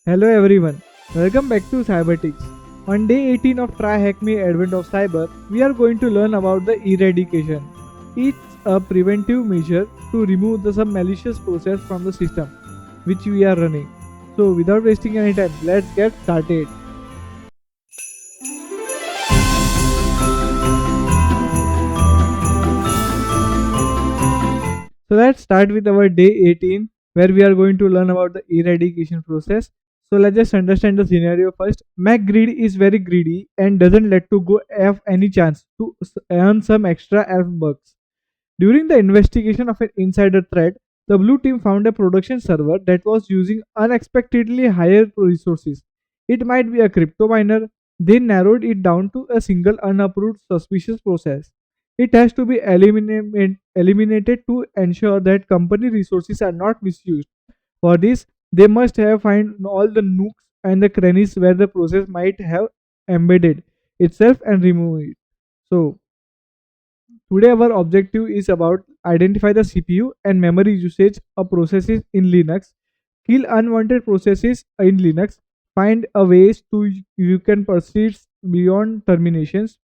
Hello everyone, welcome back to Cybertix. On day 18 of TryHackMe Advent of Cyber, we are going to learn about the eradication. It's a preventive measure to remove some malicious process from the system which we are running. So without wasting any time, let's get started. So let's start with our day 18 where we are going to learn about the eradication process. So let's just understand the scenario first. MacGreed is very greedy and doesn't let to go F any chance to earn some extra F bucks. During the investigation of an insider threat, the blue team found a production server that was using unexpectedly higher resources. It might be a crypto miner. They narrowed it down to a single unapproved suspicious process. It has to be eliminated to ensure that company resources are not misused. For this, they must have find all the nooks and the crannies where the process might have embedded itself and remove it. So, today our objective is about identify the CPU and memory usage of processes in Linux, kill unwanted processes in Linux, find a ways to you can persist beyond terminations,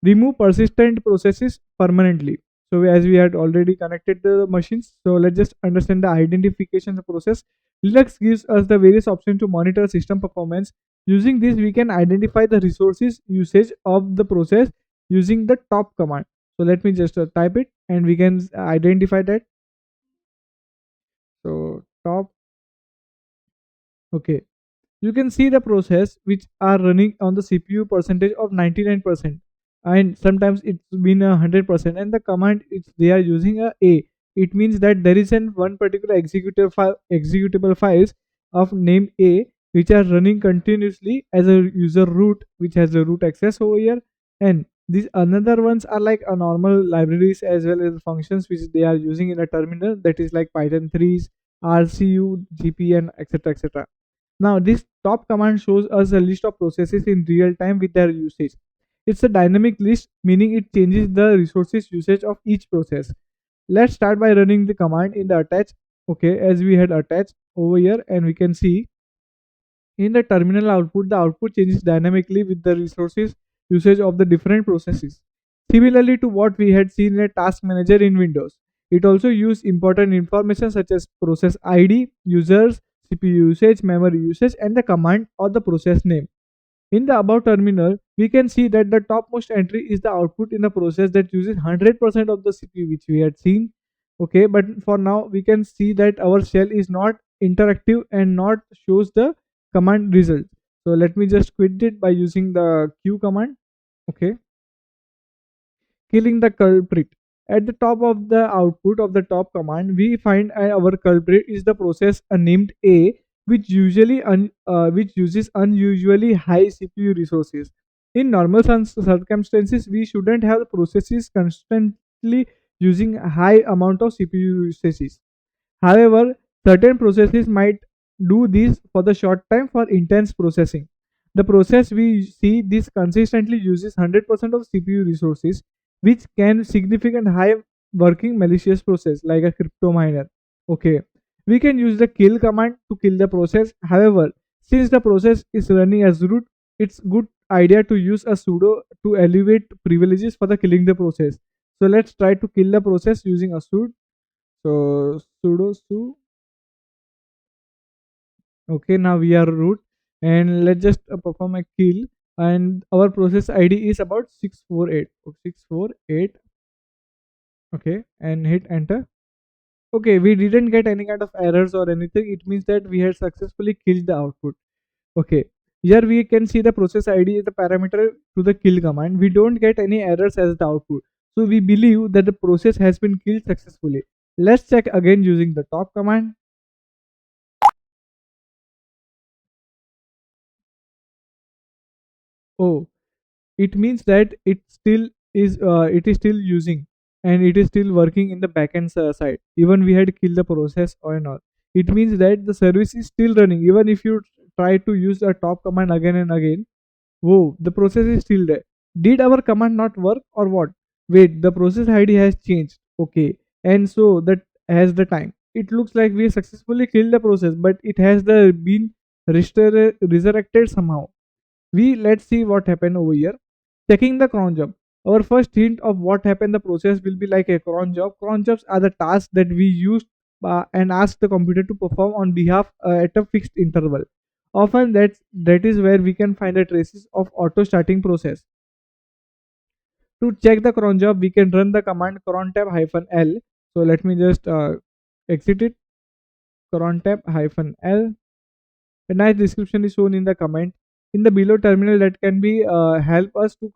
remove persistent processes permanently. So as we had already connected the machines, so let's just understand the identification process. Linux gives us the various options to monitor system performance. Using this, we can identify the resources usage of the process using the top command. So let me just type it and we can identify that. So top, okay. You can see the process which are running on the CPU percentage of 99%, and sometimes it's been 100%, and the command it's they are using a. It means that there is an one particular executable files of name a which are running continuously as a user root which has the root access over here, and these another ones are like a normal libraries as well as functions which they are using in a terminal, that is like Python 3s, RCU, GPN, etc, etc. Now, this top command shows us a list of processes in real time with their usage. It's a dynamic list, meaning it changes the resources usage of each process. Let's start by running the command in the attach. Okay, as we had attached over here, and we can see in the terminal output, the output changes dynamically with the resources usage of the different processes. Similarly to what we had seen in a task manager in Windows, it also uses important information such as process ID, users, CPU usage, memory usage, and the command or the process name. In the above terminal, we can see that the topmost entry is the output in a process that uses 100% of the CPU which we had seen. Okay, but for now we can see that our shell is not interactive and not shows the command result. So let me just quit it by using the Q command. Okay, killing the culprit. At the top of the output of the top command, we find our culprit is the process named A, which uses unusually high CPU resources. In normal circumstances, we shouldn't have processes constantly using high amount of CPU resources. However, certain processes might do this for the short time for intense processing. The process we see this consistently uses 100% of CPU resources, which can significant high working malicious process like a crypto miner. Okay, we can use the kill command to kill the process. However, since the process is running as root, it's good idea to use a sudo to elevate privileges for the killing the process. So let's try to kill the process using a sudo. So sudo su. Okay, now we are root, and let's just perform a kill. And our process ID is about 648. 648. Okay, and hit enter. Okay, we didn't get any kind of errors or anything. It means that we had successfully killed the output. Okay, here we can see the process ID is the parameter to the kill command. We don't get any errors as the output. So we believe that the process has been killed successfully. Let's check again using the top command. Oh, it means that it is still using and it is still working in the backend side. Even we had killed the process or not. It means that the service is still running even if you try to use the top command again and again. Whoa, the process is still there. Did our command not work or what? Wait, the process ID has changed. Okay, and so that has the time. It looks like we successfully killed the process, but it has the been resurrected somehow. Let's see what happened over here. Checking the cron job. Our first hint of what happened, the process will be like a cron job. Cron jobs are the tasks that we use and ask the computer to perform on behalf at a fixed interval. Often that is where we can find the traces of auto starting process. To check the cron job, we can run the command cron tab -l. So let me just exit it. Cron tab -l. A nice description is shown in the comment in the below terminal that can be help us to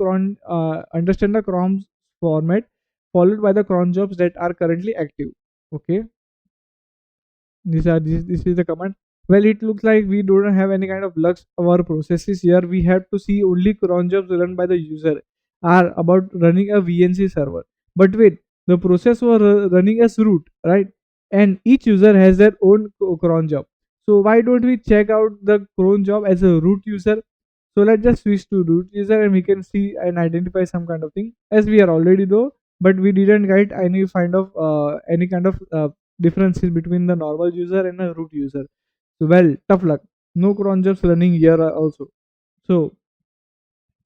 understand the cron format followed by the cron jobs that are currently active. Okay, this is the command. Well, it looks like we don't have any kind of lux our processes here. We have to see only cron jobs run by the user are about running a VNC server. But wait, the process was running as root, right? And each user has their own cron job. So why don't we check out the cron job as a root user? So let's just switch to root user and we can see and identify some kind of thing as we are already though, but we didn't get any kind of differences between the normal user and a root user. So well, tough luck. No cron jobs running here also. So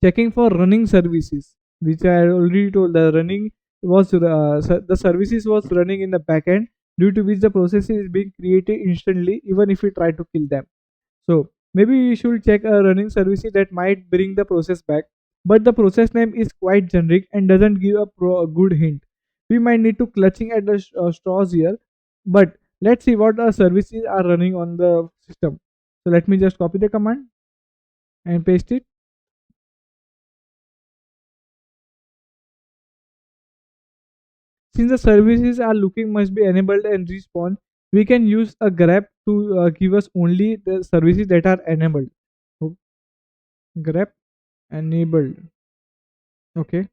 checking for running services, which I had already told the running was the services was running in the backend due to which the process is being created instantly even if we try to kill them. So maybe we should check a running services that might bring the process back, but the process name is quite generic and doesn't give a good hint. We might need to clutching at the straws here, but let's see what services are running on the system. So let me just copy the command and paste it. Since the services are looking must be enabled and respawn, we can use a grep to give us only the services that are enabled. So, grep enabled. Okay.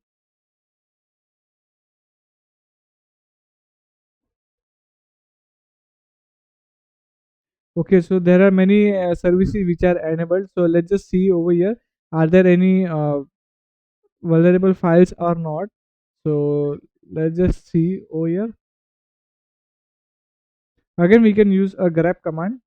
Okay, so there are many services which are enabled. So let's just see over here. Are there any vulnerable files or not? So let's just see over here. Again, we can use a grep command.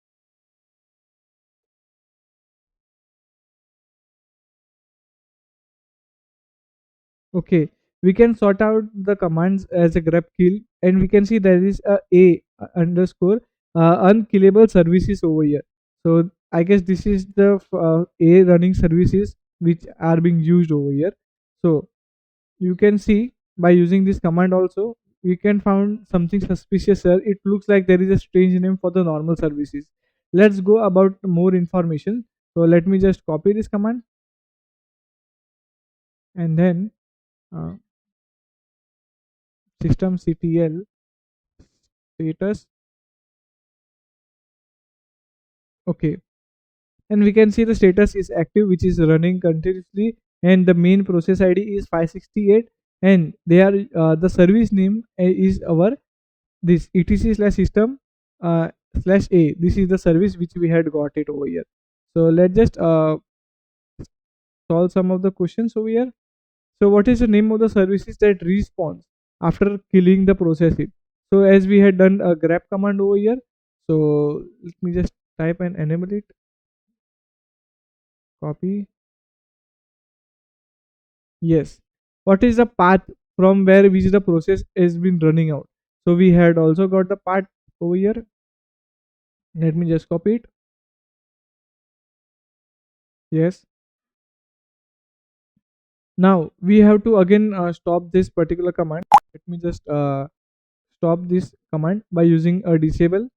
Okay, we can sort out the commands as a grep kill, and we can see there is a underscore unkillable services over here. So I guess this is the a running services which are being used over here. So you can see by using this command also we can find something suspicious here. It looks like there is a strange name for the normal services. Let's go about more information. So let me just copy this command and then uh, systemctl status. Okay, and we can see the status is active which is running continuously and the main process id is 568 and they are the service name is our this etc slash system slash a. This is the service which we had got it over here. So let's just solve some of the questions over here. So what is the name of the services that respawns after killing the process it? So as we had done a grep command over here, so let me just type and enable it, copy. Yes, what is the path from where which the process has been running out? So we had also got the path over here. Let me just copy it. Yes, now we have to again stop this particular command. Let me just stop this command by using a disable.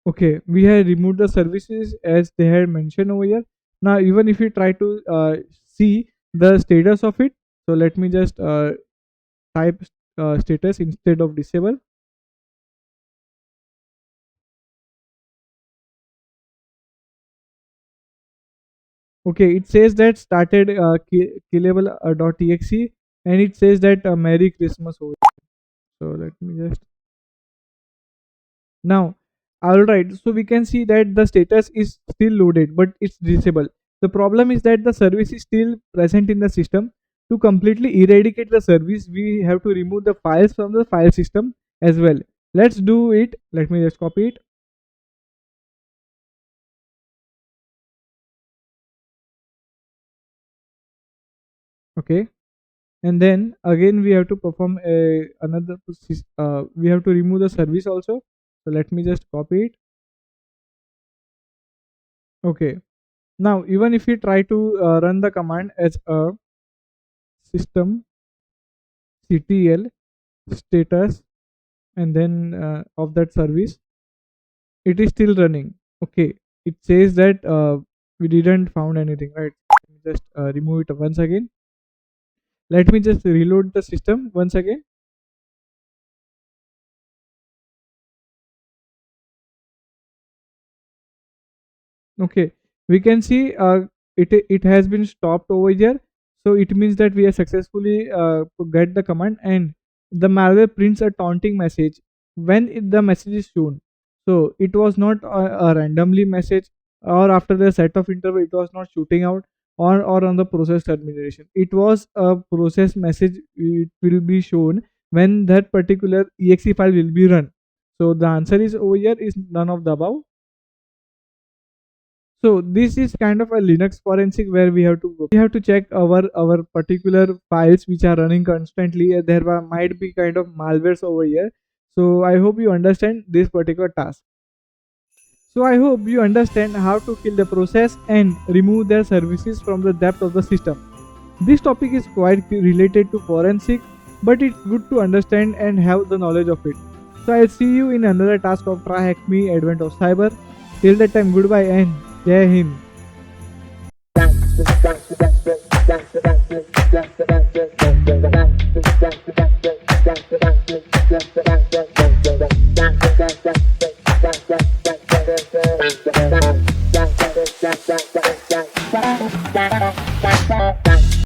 Okay, we have removed the services as they had mentioned over here. Now even if we try to see the status of it, so let me just type status instead of disable. Okay, it says that started killable.exe and it says that Merry Christmas over here. So let me just now, alright, so we can see that the status is still loaded but it's disabled. The problem is that the service is still present in the system. To completely eradicate the service, we have to remove the files from the file system as well. Let's do it. Let me just copy it. Okay, and then again we have to perform another we have to remove the service also. So let me just copy it. Okay, now even if we try to run the command as a system ctl status and then of that service, it is still running. Okay, it says that we didn't found anything, right? Let me just remove it once again. Let me just reload the system once again. Okay, we can see it has been stopped over here. So it means that we have successfully get the command, and the malware prints a taunting message when the message is shown. So it was not a randomly message, or after the set of interval it was not shooting out, or on the process termination. It was a process message. It will be shown when that particular exe file will be run. So the answer is over here is none of the above. So this is kind of a Linux forensic where we have to check our particular files which are running constantly. Might be kind of malwares over here. So I hope you understand this particular task. So I hope you understand how to kill the process and remove their services from the depth of the system. This topic is quite related to forensic, but it's good to understand and have the knowledge of it. So I'll see you in another task of TryHackMe Advent of Cyber. Till that time, goodbye and Jai Hind.